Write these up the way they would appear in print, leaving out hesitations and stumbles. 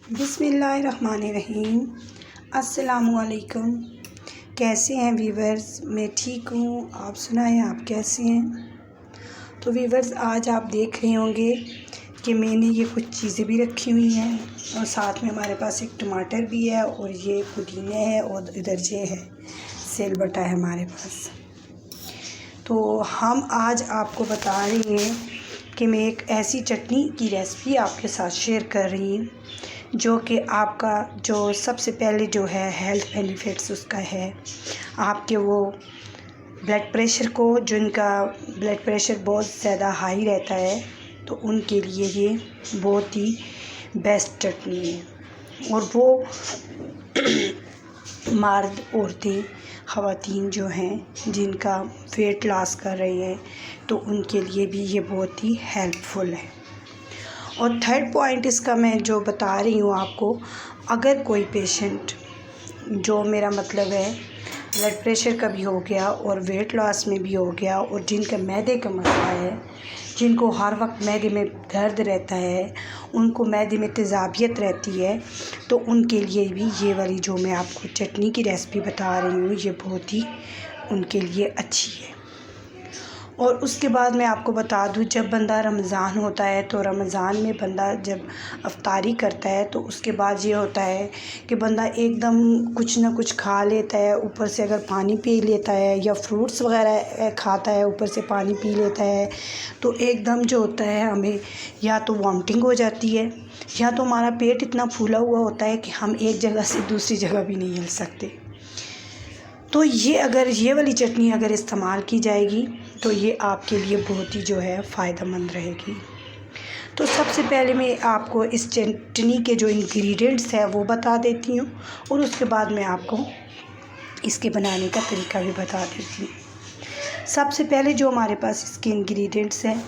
बिस्मिल्लाहिर्रहमानिर्रहीम। अस्सलामुअलैकुम। कैसे हैं वीवर्स? मैं ठीक हूँ, आप सुनाएं आप कैसे हैं? तो वीवर्स, आज आप देख रहे होंगे कि मैंने ये कुछ चीज़ें भी रखी हुई हैं और साथ में हमारे पास एक टमाटर भी है और ये पुदीना है और इधर ये है सिलबट्टा है हमारे पास। तो हम आज आपको बता रहे हैं कि मैं एक ऐसी चटनी की रेसिपी आपके साथ शेयर कर रही हूँ जो कि आपका जो सबसे पहले जो है हेल्थ बेनिफिट्स उसका है आपके वो ब्लड प्रेशर को, जिनका ब्लड प्रेशर बहुत ज़्यादा हाई रहता है तो उनके लिए ये बहुत ही बेस्ट चटनी है। और वो मर्द, औरतें, ख़वातीन जो हैं जिनका वेट लॉस कर रहे हैं तो उनके लिए भी ये बहुत ही हेल्पफुल है। और थर्ड पॉइंट इसका मैं जो बता रही हूँ आपको, अगर कोई पेशेंट जो मेरा मतलब है ब्लड प्रेशर का भी हो गया और वेट लॉस में भी हो गया और जिनका मैदे का मसला है, जिनको हर वक्त मैदे में दर्द रहता है, उनको मैदे में तेज़ाबियत रहती है, तो उनके लिए भी ये वाली जो मैं आपको चटनी की रेसिपी बता रही हूँ ये बहुत ही उनके लिए अच्छी है। और उसके बाद मैं आपको बता दूं, जब बंदा रमज़ान होता है तो रमज़ान में बंदा जब अफ्तारी करता है तो उसके बाद ये होता है कि बंदा एकदम कुछ ना कुछ खा लेता है, ऊपर से अगर पानी पी लेता है या फ्रूट्स वगैरह खाता है, ऊपर से पानी पी लेता है, तो एकदम जो होता है हमें या तो वॉमिटिंग हो जाती है या तो हमारा पेट इतना फूला हुआ होता है कि हम एक जगह से दूसरी जगह भी नहीं हिल सकते। तो ये वाली चटनी अगर इस्तेमाल की जाएगी तो ये आपके लिए बहुत ही जो है फ़ायदेमंद रहेगी। तो सबसे पहले मैं आपको इस चटनी के जो इंग्रेडिएंट्स है वो बता देती हूँ और उसके बाद मैं आपको इसके बनाने का तरीका भी बता देती हूँ। सबसे पहले जो हमारे पास इसके इंग्रेडिएंट्स हैं,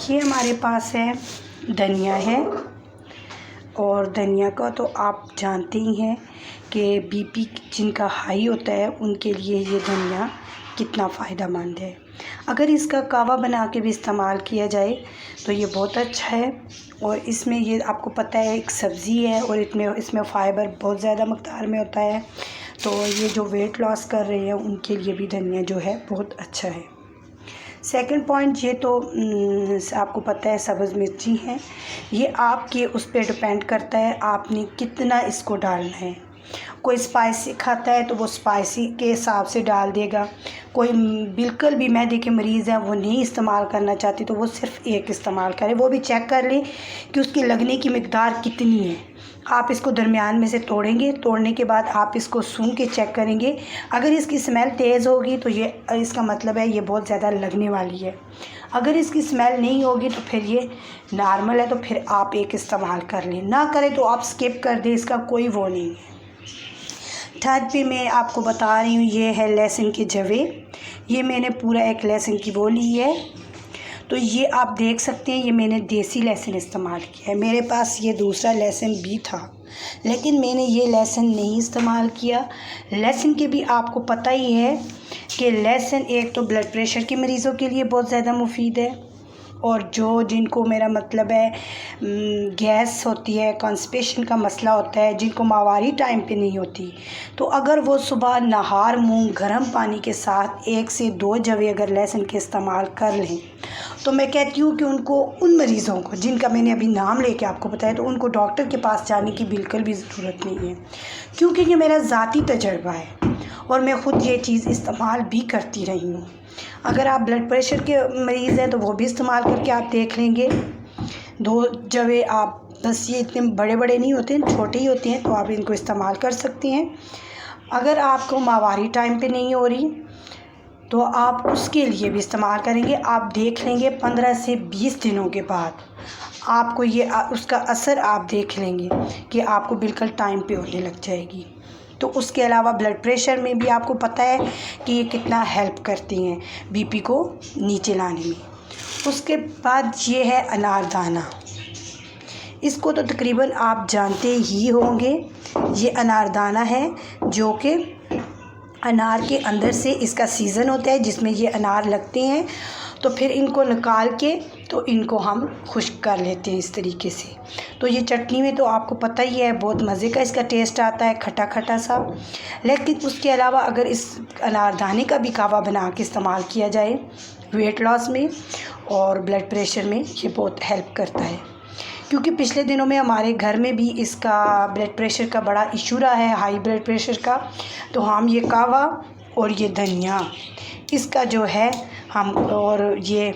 ये हमारे पास है धनिया है। और धनिया का तो आप जानते ही हैं कि बीपी जिनका हाई होता है उनके लिए ये धनिया कितना फ़ायदेमंद है। अगर इसका कावा बना के भी इस्तेमाल किया जाए तो ये बहुत अच्छा है। और इसमें ये आपको पता है एक सब्ज़ी है और इसमें फ़ाइबर बहुत ज़्यादा मक़दार में होता है, तो ये जो वेट लॉस कर रहे हैं उनके लिए भी धनिया जो है बहुत अच्छा है। सेकंड पॉइंट, ये तो आपको पता है सब्ज़ मिर्ची है। ये आपके उस पर डिपेंड करता है आपने कितना इसको डालना है। कोई स्पाइसी खाता है तो वो स्पाइसी के हिसाब से डाल देगा, कोई बिल्कुल भी मैदे के मरीज़ हैं वो नहीं इस्तेमाल करना चाहती तो वो सिर्फ़ एक इस्तेमाल करे, वो भी चेक कर ले कि उसकी लगने की मिक़दार कितनी है। आप इसको दरमियान में से तोड़ेंगे, तोड़ने के बाद आप इसको सूंघ के चेक करेंगे। अगर इसकी स्मेल तेज़ होगी तो ये इसका मतलब है ये बहुत ज़्यादा लगने वाली है। अगर इसकी स्मेल नहीं होगी तो फिर ये नॉर्मल है, तो फिर आप एक इस्तेमाल कर लें, ना करें तो आप स्किप कर दें, इसका कोई वो नहीं है। थर्ड पे मैं आपको बता रही हूँ, ये है लहसुन के जवे। ये मैंने पूरा एक लहसुन की वो ली है, तो ये आप देख सकते हैं ये मैंने देसी लहसुन इस्तेमाल किया है। मेरे पास ये दूसरा लहसुन भी था लेकिन मैंने ये लहसुन नहीं इस्तेमाल किया। लहसुन के भी आपको पता ही है कि लहसुन एक तो ब्लड प्रेशर के मरीज़ों के लिए बहुत ज़्यादा मुफीद है, और जिनको मेरा मतलब है गैस होती है, कॉन्स्टिपेशन का मसला होता है, जिनको माहवारी टाइम पे नहीं होती, तो अगर वो सुबह नहार मुँह गर्म पानी के साथ 1 से 2 जवे अगर लहसुन के इस्तेमाल कर लें तो मैं कहती हूँ कि उनको, उन मरीज़ों को जिनका मैंने अभी नाम लेके आपको बताया, तो उनको डॉक्टर के पास जाने की बिल्कुल भी ज़रूरत नहीं है, क्योंकि ये मेरा ज़ाती तजर्बा है और मैं ख़ुद ये चीज़ इस्तेमाल भी करती रही हूँ। अगर आप ब्लड प्रेशर के मरीज़ हैं तो वो भी इस्तेमाल करके आप देख लेंगे। 2 जवे आप, बस ये इतने बड़े बड़े नहीं होते हैं, छोटे ही होते हैं, तो आप इनको इस्तेमाल कर सकते हैं। अगर आपको माहवारी टाइम पे नहीं हो रही तो आप उसके लिए भी इस्तेमाल करेंगे। आप देख लेंगे 15 से 20 दिनों के बाद आपको ये उसका असर आप देख लेंगे कि आपको बिल्कुल टाइम पे होने लग जाएगी। तो उसके अलावा ब्लड प्रेशर में भी आपको पता है कि ये कितना हेल्प करती हैं बीपी को नीचे लाने में। उसके बाद ये है अनारदाना। इसको तो तकरीबन आप जानते ही होंगे। ये अनारदाना है जो कि अनार के अंदर से इसका सीज़न होता है जिसमें ये अनार लगते हैं, तो फिर इनको निकाल के तो इनको हम खुश्क कर लेते हैं इस तरीके से। तो ये चटनी में तो आपको पता ही है बहुत मज़े का इसका टेस्ट आता है, खट्टा खट्टा सा। लेकिन उसके अलावा अगर इस अनारदाने का भी कावा बना के इस्तेमाल किया जाए वेट लॉस में और ब्लड प्रेशर में, ये बहुत हेल्प करता है। क्योंकि पिछले दिनों में हमारे घर में भी इसका ब्लड प्रेशर का बड़ा इशू रहा है, हाई ब्लड प्रेशर का। तो हम ये कावा और ये धनिया इसका जो है हम, और ये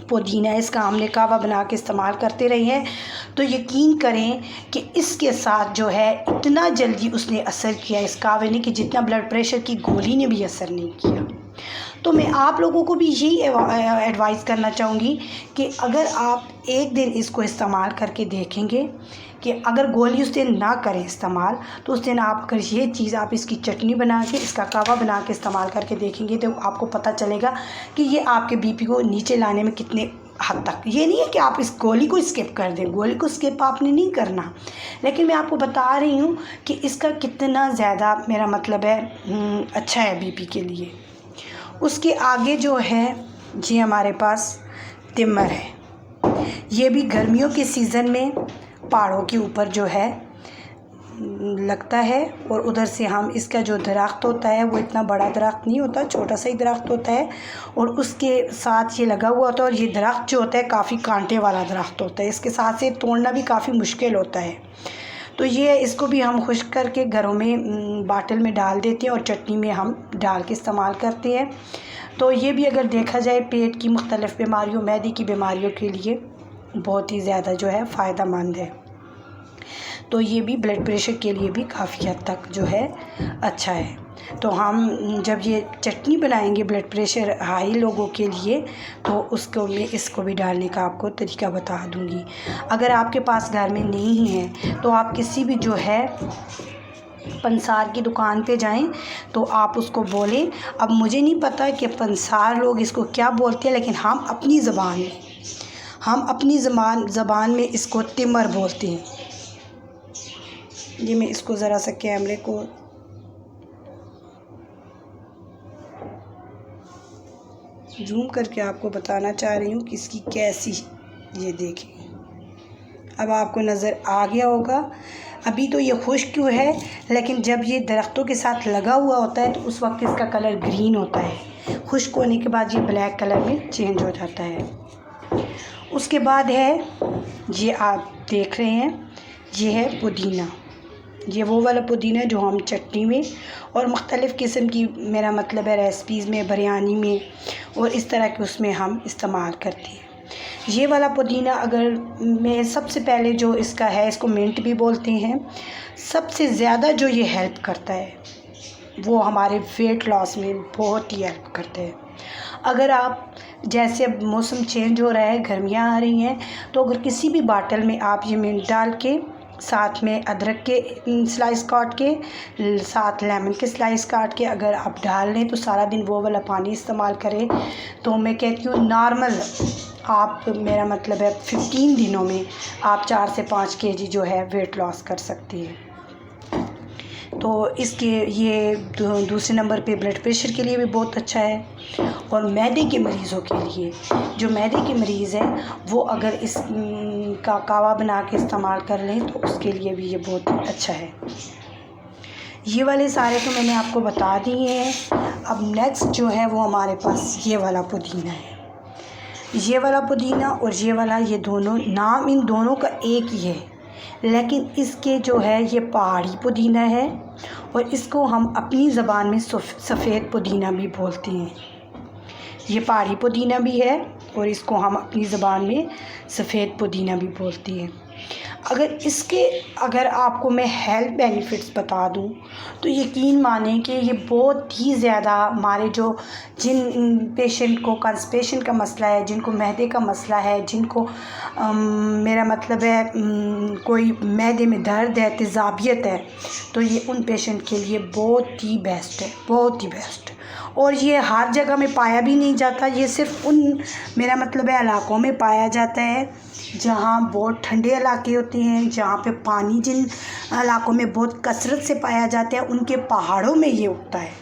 पुदीना, इसका हमने कावा बना के इस्तेमाल करते रहे हैं। तो यकीन करें कि इसके साथ जो है इतना जल्दी उसने असर किया इस कावे ने कि जितना ब्लड प्रेशर की गोली ने भी असर नहीं किया। तो मैं आप लोगों को भी यही एडवाइस करना चाहूँगी कि अगर आप एक दिन इसको इस्तेमाल करके देखेंगे कि अगर गोली उस दिन ना करें इस्तेमाल, तो उस दिन आप अगर ये चीज़ आप इसकी चटनी बना के, इसका कावा बना के इस्तेमाल करके देखेंगे तो आपको पता चलेगा कि ये आपके बीपी को नीचे लाने में कितने हद तक। ये नहीं है कि आप इस गोली को स्किप कर दें, गोली को स्किप आपने नहीं करना, लेकिन मैं आपको बता रही हूँ कि इसका कितना ज़्यादा मेरा मतलब है अच्छा है बीपी के लिए। उसके आगे जो है ये हमारे पास तिमर है। ये भी गर्मियों के सीज़न में पहाड़ों के ऊपर जो है लगता है, और उधर से हम इसका जो दरख्त होता है वो इतना बड़ा दरख्त नहीं होता, छोटा सा ही दरख्त होता है, और उसके साथ ये लगा हुआ होता है। और ये दरख्त जो होता है काफ़ी कांटे वाला दरख्त होता है, इसके साथ से तोड़ना भी काफ़ी मुश्किल होता है। तो ये इसको भी हम खुश्क करके घरों में बाटल में डाल देते हैं और चटनी में हम डाल के इस्तेमाल करते हैं। तो ये भी अगर देखा जाए पेट की मुख्तलिफ़ बीमारियों, मैदे की बीमारियों के लिए बहुत ही ज़्यादा जो है फ़ायदेमंद है। तो ये भी ब्लड प्रेशर के लिए भी काफ़ी हद तक जो है अच्छा है। तो हम जब ये चटनी बनाएंगे ब्लड प्रेशर हाई लोगों के लिए, तो उसको मैं इसको भी डालने का आपको तरीका बता दूंगी। अगर आपके पास घर में नहीं है तो आप किसी भी जो है पंसार की दुकान पे जाएं, तो आप उसको बोलें। अब मुझे नहीं पता कि पंसार लोग इसको क्या बोलते हैं, लेकिन हम अपनी ज़बान में इसको तिमर बोलते हैं। ये मैं इसको ज़रा सा कैमरे को जूम करके आपको बताना चाह रही हूँ कि इसकी कैसी, ये देखें अब आपको नज़र आ गया होगा। अभी तो ये खुश्क क्यों है, लेकिन जब ये दरख्तों के साथ लगा हुआ होता है तो उस वक्त इसका कलर ग्रीन होता है। खुश्क होने के बाद ये ब्लैक कलर में चेंज हो जाता है। उसके बाद है ये आप देख रहे हैं, ये है पुदीना। ये वो वाला पुदीना जो हम चटनी में और मुख्तलिफ़ किस्म की, मेरा मतलब है रेसिपीज़ में, बिरयानी में और इस तरह के उसमें हम इस्तेमाल करते हैं। ये वाला पुदीना अगर मैं सबसे पहले जो इसका है, इसको मिंट भी बोलते हैं, सबसे ज़्यादा जो ये हेल्प करता है वो हमारे वेट लॉस में बहुत ही हेल्प करते हैं। अगर आप जैसे अब मौसम चेंज हो रहा है, गर्मियाँ आ रही हैं, तो अगर किसी भी बाटल में आप ये मिंट डाल के, साथ में अदरक के स्लाइस काट के, साथ लेमन के स्लाइस काट के अगर आप डाल लें, तो सारा दिन वो वाला पानी इस्तेमाल करें, तो मैं कहती हूँ नॉर्मल आप, मेरा मतलब है 15 दिनों में आप 4 से 5 केजी जो है वेट लॉस कर सकती है। तो इसके ये दूसरे नंबर पे ब्लड प्रेशर के लिए भी बहुत अच्छा है। और मैदे के मरीज़ों के लिए, जो मैदे के मरीज़ हैं वो अगर इस का कावा बना के इस्तेमाल कर लें तो उसके लिए भी ये बहुत अच्छा है। ये वाले सारे तो मैंने आपको बता दिए हैं। अब नेक्स्ट जो है वो हमारे पास ये वाला पुदीना है। ये वाला पुदीना और ये वाला, ये दोनों नाम इन दोनों का एक ही है, लेकिन इसके जो है ये पहाड़ी पुदीना है और इसको हम अपनी ज़बान में सफ़ेद पुदीना भी बोलते हैं। ये पहाड़ी पुदीना भी है और इसको हम अपनी ज़बान में सफ़ेद पुदीना भी बोलते हैं। अगर आपको मैं हेल्थ बेनिफिट्स बता दूं तो यकीन मानें कि ये बहुत ही ज़्यादा हमारे जिन पेशेंट को कॉन्स्टिपेशन का मसला है, जिनको मैदे का मसला है, जिनको मेरा मतलब है कोई मैदे में दर्द है, तेज़ाबियत है, तो ये उन पेशेंट के लिए बहुत ही बेस्ट है, बहुत ही बेस्ट। और ये हर जगह में पाया भी नहीं जाता, ये सिर्फ उन, मेरा मतलब है, इलाकों में पाया जाता है जहाँ बहुत ठंडे इलाके होते हैं, जहाँ पे पानी जिन इलाकों में बहुत कसरत से पाया जाता है, उनके पहाड़ों में ये उगता है।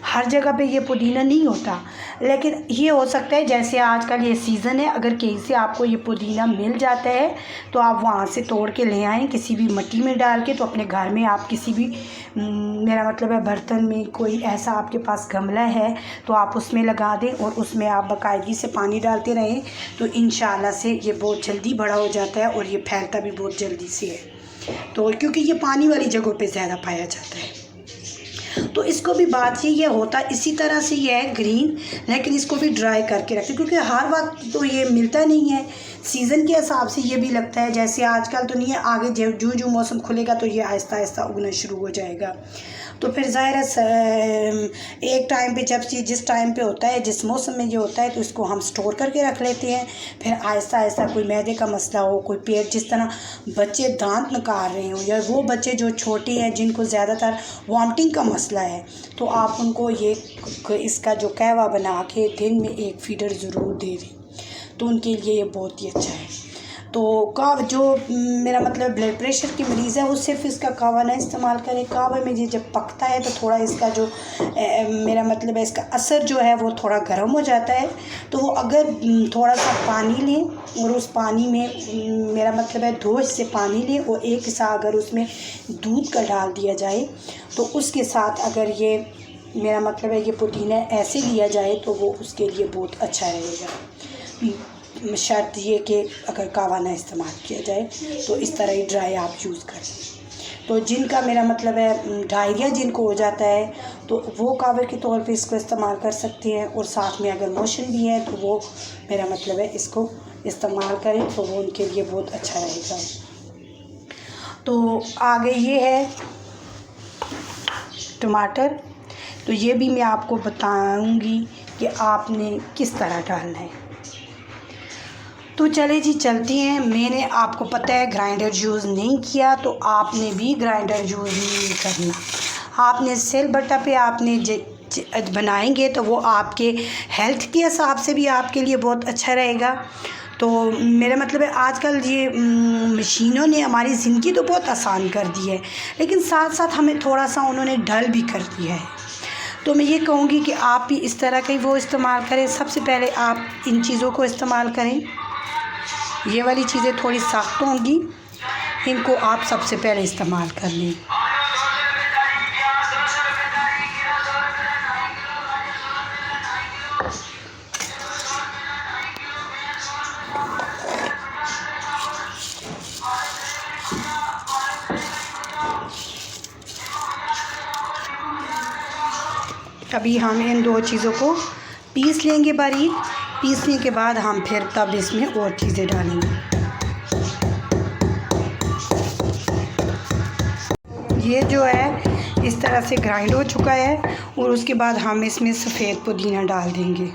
हर जगह पे ये पुदीना नहीं होता, लेकिन ये हो सकता है जैसे आजकल ये सीज़न है, अगर कहीं से आपको ये पुदीना मिल जाता है तो आप वहाँ से तोड़ के ले आएँ, किसी भी मिट्टी में डाल के। तो अपने घर में आप किसी भी मेरा मतलब है बर्तन में कोई ऐसा आपके पास गमला है तो आप उसमें लगा दें और उसमें आप बाकायदगी से पानी डालते रहें, तो इंशाल्लाह से ये बहुत जल्दी बड़ा हो जाता है और ये फैलता भी बहुत जल्दी से है। तो क्योंकि ये पानी वाली जगहों पे ज़्यादा पाया जाता है। तो इसको भी बात ये होता इसी तरह से ये है ग्रीन, लेकिन इसको भी ड्राई करके रखते क्योंकि हर वक्त तो ये मिलता नहीं है। सीज़न के हिसाब से ये भी लगता है, जैसे आजकल तो नहीं है, आगे जो जो मौसम खुलेगा तो ये आहिस्ता आहिस्ता उगना शुरू हो जाएगा। तो फिर ज़ाहिर है एक टाइम पे जब जिस टाइम पे होता है, जिस मौसम में ये होता है, तो इसको हम स्टोर करके रख लेते हैं। फिर आहिस्ता आहिस्ता कोई मैदे का मसला हो, कोई पेट, जिस तरह बच्चे दांत निकाल रहे हो, या वो बच्चे जो छोटे हैं जिनको ज़्यादातर वॉमिटिंग का मसला है, तो आप उनको ये इसका जो कहवा बना के दिन में एक फीडर ज़रूर दे दें, तो उनके लिए ये बहुत ही अच्छा है। तो जो मेरा मतलब ब्लड प्रेशर की मरीज़ है वो सिर्फ इसका कावा ना इस्तेमाल करें। कावे में ये जब पकता है तो थोड़ा इसका जो मेरा मतलब है इसका असर जो है वो थोड़ा गर्म हो जाता है। तो वो अगर थोड़ा सा पानी लें और उस पानी में मेरा मतलब है 2 हिस्से पानी लें और 1 हिस्सा अगर उसमें दूध का डाल दिया जाए, तो उसके साथ अगर ये मेरा मतलब है ये पुदीना ऐसे लिया जाए तो वो उसके लिए बहुत अच्छा रहेगा। शर्त ये कि अगर कावा ना इस्तेमाल किया जाए, तो इस तरह ही ड्राई आप यूज़ करें। तो जिनका मेरा मतलब है डायरिया जिनको हो जाता है तो वो कावे के तौर पे इसको इस्तेमाल कर सकते हैं, और साथ में अगर मोशन भी है तो वो मेरा मतलब है इसको इस्तेमाल करें, तो वो उनके लिए बहुत अच्छा रहेगा। तो आगे ये है टमाटर, तो ये भी मैं आपको बताऊंगी कि आपने किस तरह डालना है। तो चले जी चलती हैं। मैंने आपको पता है ग्राइंडर यूज़ नहीं किया, तो आपने भी ग्राइंडर यूज़ नहीं करना। आपने सिल बट्टा पे आपने बनाएंगे तो वो आपके हेल्थ के हिसाब से भी आपके लिए बहुत अच्छा रहेगा। तो मेरा मतलब है आजकल ये मशीनों ने हमारी ज़िंदगी तो बहुत आसान कर दी है, लेकिन साथ साथ हमें थोड़ा सा उन्होंने डल भी कर दिया है। तो मैं ये कहूँगी कि आप भी इस तरह का ही वो इस्तेमाल करें। सबसे पहले आप इन चीज़ों को इस्तेमाल करें। ये वाली चीज़ें थोड़ी सख्त होंगी, इनको आप सबसे पहले इस्तेमाल कर लें। अभी हम इन 2 चीज़ों को पीस लेंगे बारीक। पीसने के बाद हम फिर तब इसमें और चीज़ें डालेंगे। ये जो है इस तरह से ग्राइंड हो चुका है, और उसके बाद हम इसमें सफ़ेद पुदीना डाल देंगे।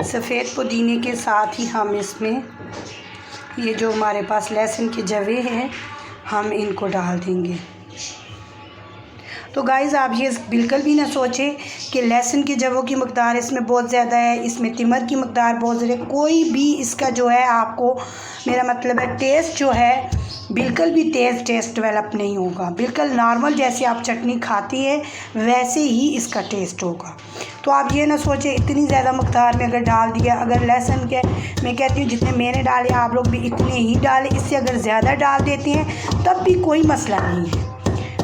सफ़ेद पुदीने के साथ ही हम इसमें ये जो हमारे पास लहसुन के जवे हैं हम इनको डाल देंगे। तो गाइज़ आप ये बिल्कुल भी ना सोचें कि लहसुन के जवों की मकदार इसमें बहुत ज़्यादा है, इसमें तिमर की मकदार बहुत ज़्यादा है। कोई भी इसका जो है आपको मेरा मतलब है टेस्ट जो है बिल्कुल भी टेस्ट डेवलप नहीं होगा। बिल्कुल नॉर्मल जैसे आप चटनी खाती है वैसे ही इसका टेस्ट होगा। तो आप ये ना सोचें इतनी ज़्यादा मकदार में अगर डाल दिया, अगर लहसुन के मैं कहती हूँ जितने मैंने डाले आप लोग भी इतने ही डालें। इससे अगर ज़्यादा डाल देते हैं तब भी कोई मसला नहीं है,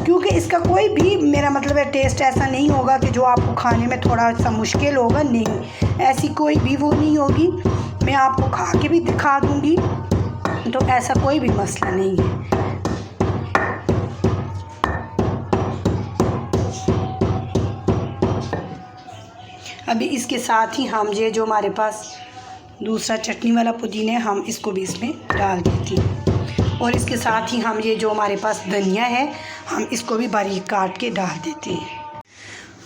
क्योंकि इसका कोई भी मेरा मतलब है टेस्ट ऐसा नहीं होगा कि जो आपको खाने में थोड़ा सा मुश्किल होगा। नहीं, ऐसी कोई भी वो नहीं होगी। मैं आपको खा के भी दिखा दूँगी, तो ऐसा कोई भी मसला नहीं है। अभी इसके साथ ही हम ये जो हमारे पास दूसरा चटनी वाला पुदीना है हम इसको भी इसमें डाल देती हैं, और इसके साथ ही हम ये जो हमारे पास धनिया है हम इसको भी बारीक काट के डाल देते हैं।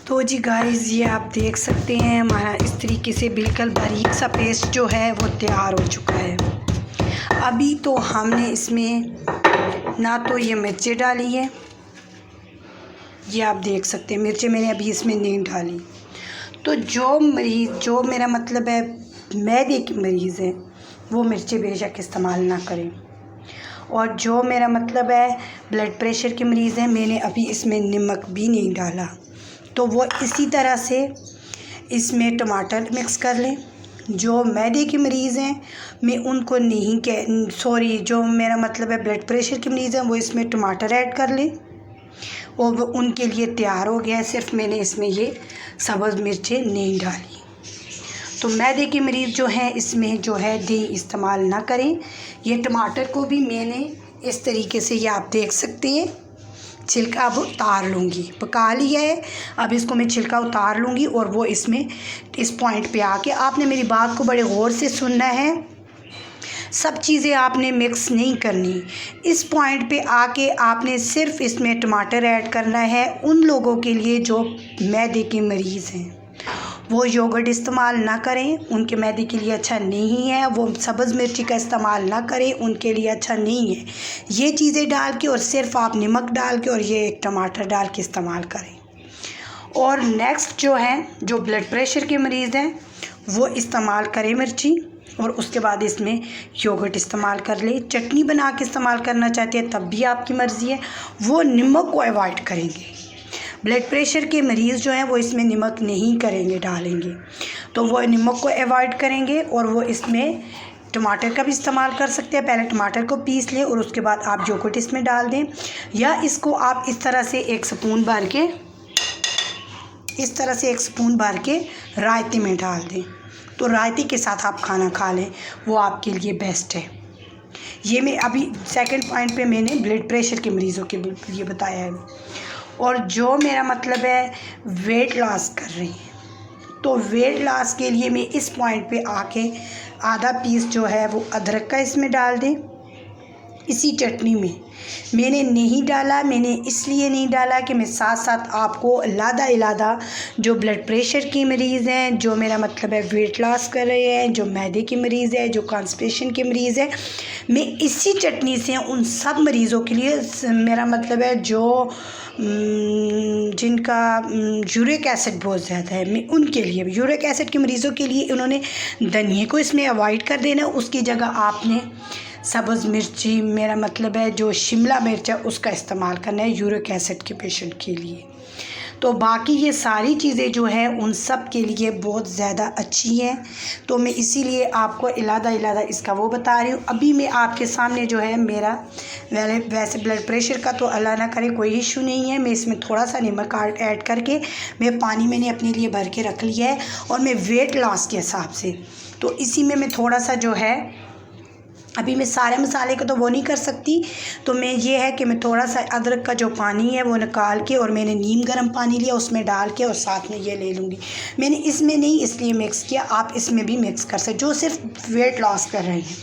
तो जी गाइस ये आप देख सकते हैं हमारा इस तरीके से बिल्कुल बारीक सा पेस्ट जो है वो तैयार हो चुका है। अभी तो हमने इसमें ना तो ये मिर्चें डाली है, ये आप देख सकते हैं मिर्चें मैंने अभी इसमें नहीं डाली। तो जो मेरा मतलब है मैदे की मरीज़ है वो मिर्चें बेशक इस्तेमाल ना करें, और जो मेरा मतलब है ब्लड प्रेशर के मरीज़ हैं मैंने अभी इसमें नमक भी नहीं डाला, तो वो इसी तरह से इसमें टमाटर मिक्स कर लें। जो मैदे के मरीज़ हैं मैं उनको नहीं जो मेरा मतलब है ब्लड प्रेशर के मरीज़ हैं वो इसमें टमाटर ऐड कर लें और वो उनके लिए तैयार हो गया है। सिर्फ मैंने इसमें ये सब्ज़ मिर्चें नहीं डाली। तो मैदे के मरीज़ जो हैं इसमें जो है दही इस्तेमाल ना करें। ये टमाटर को भी मैंने इस तरीके से, ये आप देख सकते हैं, छिलका अब उतार लूँगी। पका लिया है, अब इसको मैं छिलका उतार लूँगी और वो इसमें इस पॉइंट पे आके आपने मेरी बात को बड़े गौर से सुनना है। सब चीज़ें आपने मिक्स नहीं करनी। इस पॉइंट पे आके आपने सिर्फ इसमें टमाटर ऐड करना है। उन लोगों के लिए जो मैदे के मरीज़ हैं वो योगर्ट इस्तेमाल ना करें, उनके मैदे के लिए अच्छा नहीं है। वो सब्ज़ मिर्ची का इस्तेमाल ना करें, उनके लिए अच्छा नहीं है। ये चीज़ें डाल के और सिर्फ आप नमक डाल के और ये एक टमाटर डाल के इस्तेमाल करें। और नेक्स्ट जो है, जो ब्लड प्रेशर के मरीज़ हैं वो इस्तेमाल करें मिर्ची, और उसके बाद इसमें योगर्ट इस्तेमाल कर ले। चटनी बना के इस्तेमाल करना चाहते हैं तब भी आपकी मर्ज़ी है। वो नमक को अवॉइड करेंगे। ब्लड प्रेशर के मरीज़ जो हैं वो इसमें नमक नहीं करेंगे, डालेंगे, तो वो नमक को अवॉइड करेंगे। और वो इसमें टमाटर का भी इस्तेमाल कर सकते हैं। पहले टमाटर को पीस लें और उसके बाद आप योगर्ट इसमें डाल दें, या इसको आप इस तरह से एक स्पून भर के रायते में डाल दें, तो रायते के साथ आप खाना खा लें, वो आपके लिए बेस्ट है। ये मैं अभी सेकंड पॉइंट पे मैंने ब्लड प्रेशर के मरीज़ों के लिए बताया है। और जो मेरा मतलब है वेट लॉस कर रही है, तो वेट लॉस के लिए मैं इस पॉइंट पे आके आधा पीस जो है वो अदरक का इसमें डाल दें। इसी चटनी में मैंने नहीं डाला, मैंने इसलिए नहीं डाला कि मैं साथ साथ आपको इलादा जो ब्लड प्रेशर के मरीज़ हैं, जो मेरा मतलब है वेट लॉस कर रहे हैं, जो मैदे के मरीज़ हैं, जो कॉन्स्टिपेशन के मरीज़ हैं, मैं इसी चटनी से उन सब मरीज़ों के लिए, मेरा मतलब है जो जिनका यूरिक एसिड बहुत ज़्यादा है, मैं उनके लिए भी, यूरिक एसिड के मरीज़ों के लिए उन्होंने धनिए को इसमें अवॉइड कर देना। उसकी जगह आपने सब्ज़ मिर्ची, मेरा मतलब है जो शिमला मिर्च है, उसका इस्तेमाल करना है यूरिक एसिड के पेशेंट के लिए। तो बाकी ये सारी चीज़ें जो है उन सब के लिए बहुत ज़्यादा अच्छी हैं, तो मैं इसीलिए आपको इलादा इसका वो बता रही हूँ। अभी मैं आपके सामने जो है मेरा वैसे ब्लड प्रेशर का तो अल्लाह ना करे कोई इशू नहीं है। मैं इसमें थोड़ा सा नमक ऐड करके मैं पानी मैंने अपने लिए भर के रख लिया है, और मैं वेट लॉस के हिसाब से, तो इसी में मैं थोड़ा सा जो है, अभी मैं सारे मसाले को तो वो नहीं कर सकती, तो मैं ये है कि मैं थोड़ा सा अदरक का जो पानी है वो निकाल के, और मैंने नीम गर्म पानी लिया उसमें डाल के और साथ में ये ले लूँगी। मैंने इसमें नहीं इसलिए मिक्स किया, आप इसमें भी मिक्स कर सकते, जो सिर्फ वेट लॉस कर रहे हैं,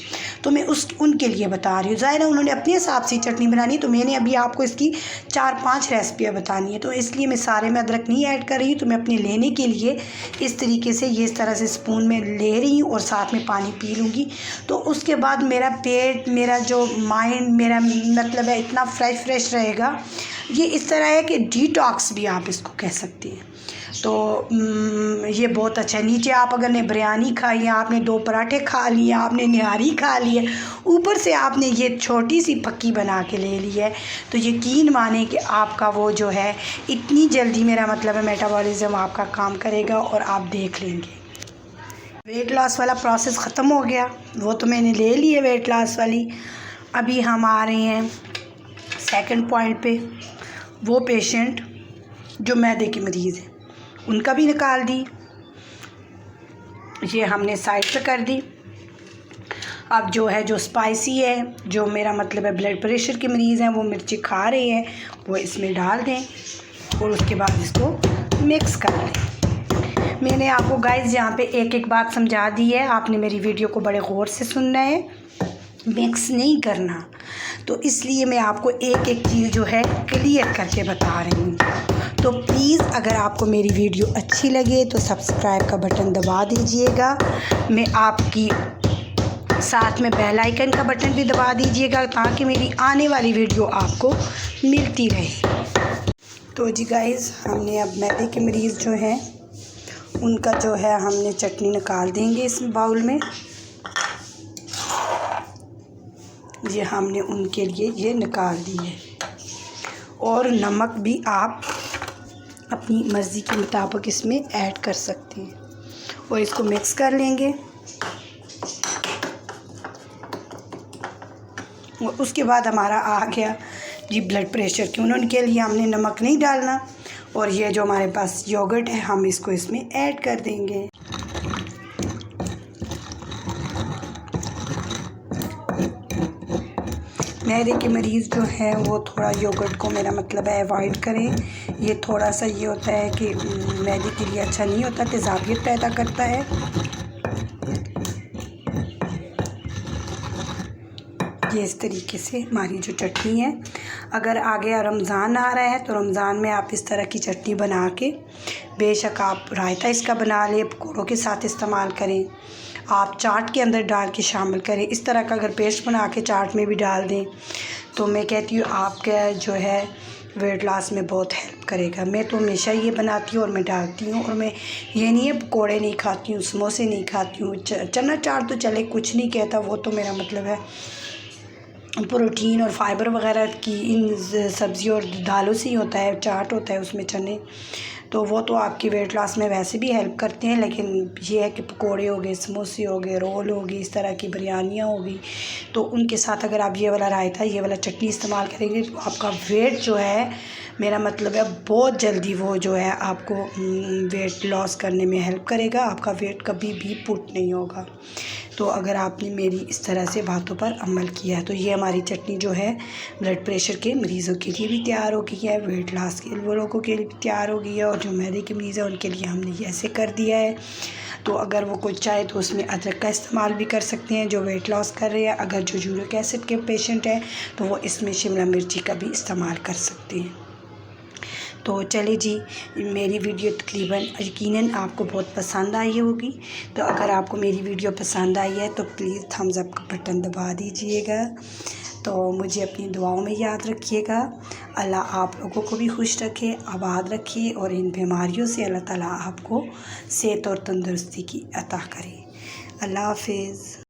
तो मैं उनके लिए बता रही हूँ। ज़ाहिर है उन्होंने अपने हिसाब से चटनी बनानी, तो मैंने अभी आपको इसकी 4-5 रेसिपियाँ बतानी है, तो इसलिए मैं सारे में अदरक नहीं ऐड कर रही हूँ। तो मैं अपने लेने के लिए इस तरीके से ये इस तरह से स्पून में ले रही हूँ और साथ में पानी पी लूँगी। तो उसके बाद मेरा पेट, मेरा जो माइंड, मेरा मतलब है इतना फ्रेश रहेगा। ये इस तरह है कि डिटॉक्स भी आप इसको कह सकती हैं। तो ये बहुत अच्छा है। नीचे आप अगर ने बिरयानी खाई है, आपने 2 पराठे खा लिए, आपने निहारी खा ली है, ऊपर से आपने ये छोटी सी पक्की बना के ले ली है, तो यकीन माने कि आपका वो जो है इतनी जल्दी, मेरा मतलब है मेटाबॉलिज्म आपका काम करेगा और आप देख लेंगे। वेट लॉस वाला प्रोसेस ख़त्म हो गया, वो तो मैंने ले ली है वेट लॉस वाली। अभी हम आ रहे हैं सेकंड पॉइंट पे। वो पेशेंट जो मैदे के मरीज़ हैं उनका भी निकाल दी, ये हमने साइड पे कर दी। अब जो है जो स्पाइसी है, जो मेरा मतलब है ब्लड प्रेशर के मरीज़ हैं वो मिर्ची खा रहे हैं, वो इसमें डाल दें और उसके बाद इसको मिक्स कर लें। मैंने आपको गाइस यहाँ पे एक बात समझा दी है, आपने मेरी वीडियो को बड़े गौर से सुनना है, मिक्स नहीं करना। तो इसलिए मैं आपको एक चीज़ जो है क्लियर करके बता रही हूँ। तो प्लीज़ अगर आपको मेरी वीडियो अच्छी लगे तो सब्सक्राइब का बटन दबा दीजिएगा। मैं आपकी साथ में बेल आइकन का बटन भी दबा दीजिएगा, ताकि मेरी आने वाली वीडियो आपको मिलती रहे। तो जी गाइस, हमने अब मैदे के मरीज़ जो हैं उनका जो है हमने चटनी निकाल देंगे इस बाउल में। ये हमने उनके लिए ये निकाल दी है, और नमक भी आप अपनी मर्ज़ी के मुताबिक इसमें ऐड कर सकते हैं और इसको मिक्स कर लेंगे। और उसके बाद हमारा आ गया जी ब्लड प्रेशर की। उनके लिए हमने नमक नहीं डालना और ये जो हमारे पास योगर्ट है हम इसको इसमें ऐड कर देंगे। मैदे के मरीज़ जो हैं वो थोड़ा योगर्ट को मेरा मतलब है अवॉइड करें। ये थोड़ा सा ये होता है कि मैदे के लिए अच्छा नहीं होता, तेज़ाबियत पैदा करता है। ये इस तरीके से हमारी जो चटनी है, अगर आ गया रमज़ान आ रहा है तो रमज़ान में आप इस तरह की चटनी बना के, बेशक आप रायता इसका बना लें, पकौड़ों के साथ इस्तेमाल करें, आप चाट के अंदर डाल के शामिल करें। इस तरह का अगर पेस्ट बना के चाट में भी डाल दें तो मैं कहती हूँ आपका जो है वेट लॉस में बहुत हेल्प करेगा। मैं तो हमेशा ये बनाती हूँ और मैं डालती हूँ। और मैं ये नहीं है पकौड़े नहीं खाती हूँ, समोसे नहीं खाती हूँ, चना चाट तो चले, कुछ नहीं कहता, वो तो मेरा मतलब है प्रोटीन और फाइबर वगैरह की इन सब्ज़ियों और दालों से ही होता है, चाट होता है उसमें चने, तो वो तो आपकी वेट लॉस में वैसे भी हेल्प करते हैं। लेकिन ये है कि पकोड़े हो गए, समोसे हो गए, रोल हो गई, इस तरह की बिरयानियाँ हो गई, तो उनके साथ अगर आप ये वाला रायता, ये वाला चटनी इस्तेमाल करेंगे तो आपका वेट जो है, मेरा मतलब है बहुत जल्दी वो जो है आपको वेट लॉस करने में हेल्प करेगा। आपका वेट कभी भी पुट नहीं होगा। तो अगर आपने मेरी इस तरह से बातों पर अमल किया है तो ये हमारी चटनी जो है ब्लड प्रेशर के मरीज़ों के लिए भी तैयार हो गई है, वेट लॉस के वो लोगों के लिए भी तैयार हो गई है, और जो मैदे के मरीज़ हैं उनके लिए हमने ये ऐसे कर दिया है। तो अगर वो कुछ चाहे तो उसमें अदरक का इस्तेमाल भी कर सकते हैं जो वेट लॉस कर रहे हैं। अगर जो यूरिक एसिड के पेशेंट हैं तो वो इसमें शिमला मिर्ची का भी इस्तेमाल कर सकते हैं। तो चले जी, मेरी वीडियो तकरीबन यकीनन आपको बहुत पसंद आई होगी। तो अगर आपको मेरी वीडियो पसंद आई है तो प्लीज़ थम्स अप का बटन दबा दीजिएगा। तो मुझे अपनी दुआओं में याद रखिएगा। अल्लाह आप लोगों को भी खुश रखे, आबाद रखे, और इन बीमारियों से अल्लाह ताला आपको सेहत और तंदुरुस्ती की अता करे। अल्लाह हाफिज़।